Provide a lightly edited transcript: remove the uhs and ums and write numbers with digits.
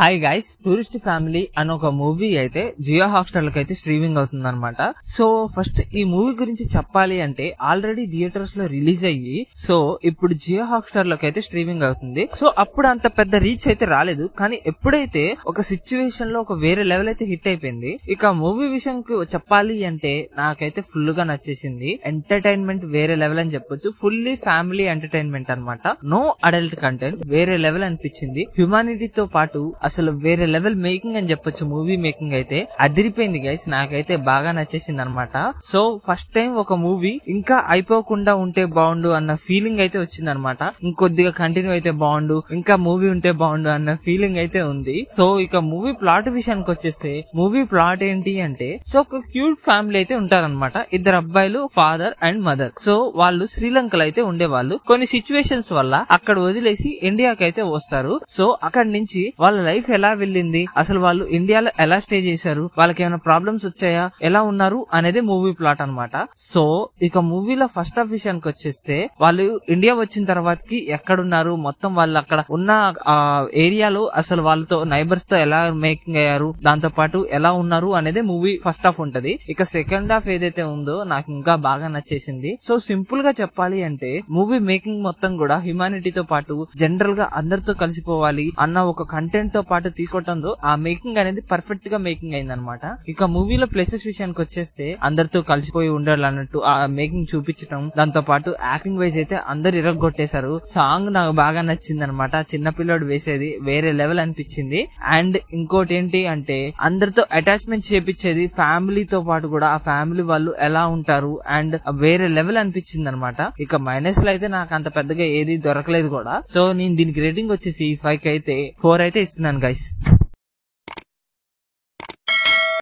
Hi guys, tourist family అని ఒక movie అయితే జియో హాట్‌స్టార్ లకి అయితే స్ట్రీమింగ్ అవుతుంది అనమాట. సో ఫస్ట్ ఈ మూవీ గురించి చెప్పాలి అంటే ఆల్రెడీ థియేటర్స్ లో రిలీజ్ అయ్యి సో ఇప్పుడు జియో హాట్‌స్టార్ లకి అయితే స్ట్రీమింగ్ అవుతుంది. సో అప్పుడు అంత పెద్ద రీచ్ అయితే రాలేదు, కానీ ఎప్పుడైతే ఒక సిచ్యువేషన్ లో ఒక వేరే లెవెల్ అయితే హిట్ అయిపోయింది. ఇక మూవీ విషయంకి చెప్పాలి అంటే నాకైతే ఫుల్ గా నచ్చేసింది. ఎంటర్టైన్మెంట్ వేరే లెవెల్ అని చెప్పొచ్చు. ఫుల్లీ ఫ్యామిలీ ఎంటర్టైన్మెంట్ అనమాట. నో అడల్ట్ కంటెంట్, వేరే లెవెల్ అనిపించింది. హ్యుమానిటీతో పాటు అసలు వేరే లెవెల్ మేకింగ్ అని చెప్పొచ్చు. మూవీ మేకింగ్ అయితే అదిరిపోయింది గైస్, నాకైతే బాగా నచ్చేసింది అనమాట. సో ఫస్ట్ టైం ఒక మూవీ ఇంకా అయిపోకుండా ఉంటే బాగుండు అన్న ఫీలింగ్ అయితే వచ్చింది అనమాట. ఇంకొద్దిగా కంటిన్యూ అయితే బాగుండు, ఇంకా మూవీ ఉంటే బాగుండు అన్న ఫీలింగ్ అయితే ఉంది. సో ఇక మూవీ ప్లాట్ విషయానికి వచ్చేస్తే మూవీ ప్లాట్ ఏంటి అంటే సో ఒక క్యూట్ ఫ్యామిలీ అయితే ఉంటారనమాట. ఇద్దరు అబ్బాయిలు, ఫాదర్ అండ్ మదర్. సో వాళ్ళు శ్రీలంకలో అయితే ఉండేవాళ్ళు. కొన్ని సిచ్యువేషన్స్ వల్ల అక్కడ వదిలేసి ఇండియాకి అయితే వస్తారు. సో అక్కడి నుంచి వాళ్ళ లైఫ్ ఎలా వెళ్ళింది, అసలు వాళ్ళు ఇండియాలో ఎలా స్టే చేశారు, వాళ్ళకి ఏమైనా ప్రాబ్లమ్స్ వచ్చాయా, ఎలా ఉన్నారు అనేది మూవీ ప్లాట్ అనమాట. సో ఇక మూవీలో ఫస్ట్ హాఫ్ విషయానికి వచ్చేస్తే వాళ్ళు ఇండియా వచ్చిన తర్వాతకి ఎక్కడున్నారు, మొత్తం వాళ్ళు అక్కడ ఉన్న ఏరియాలో అసలు వాళ్ళతో నైబర్స్ తో ఎలా మేకింగ్ అయ్యారు, దాంతో పాటు ఎలా ఉన్నారు అనేది మూవీ ఫస్ట్ హాఫ్ ఉంటది. ఇక సెకండ్ హాఫ్ ఏదైతే ఉందో నాకు ఇంకా బాగా నచ్చేసింది. సో సింపుల్ గా చెప్పాలి అంటే మూవీ మేకింగ్ మొత్తం కూడా హ్యుమానిటీతో పాటు జనరల్ గా అందరితో కలిసిపోవాలి అన్న ఒక కంటెంట్ తో పాటు తీసుకోవడంతో ఆ మేకింగ్ అనేది పర్ఫెక్ట్ గా మేకింగ్ అయింది అనమాట. ఇక మూవీలో ప్లేసెస్ విషయానికి వచ్చేస్తే అందరితో కలిసిపోయి ఉండాలి అన్నట్టు ఆ మేకింగ్ చూపించడం, దాంతో పాటు యాక్టింగ్ వైజ్ అయితే అందరు ఇరగొట్టేశారు. సాంగ్ నాకు బాగా నచ్చింది అనమాట. చిన్నపిల్లోడు వేసేది వేరే లెవెల్ అనిపించింది. అండ్ ఇంకోటి ఏంటి అంటే అందరితో అటాచ్మెంట్ చేపించేది, ఫ్యామిలీతో పాటు కూడా ఆ ఫ్యామిలీ వాళ్ళు ఎలా ఉంటారు అండ్ వేరే లెవెల్ అనిపించింది అనమాట. ఇక మైనస్ లో అయితే నాకు అంత పెద్దగా ఏది దొరకలేదు కూడా. సో నేను దీనికి రేటింగ్ వచ్చేసి 5 అయితే 4 అయితే ఇస్తున్నాను గైస్.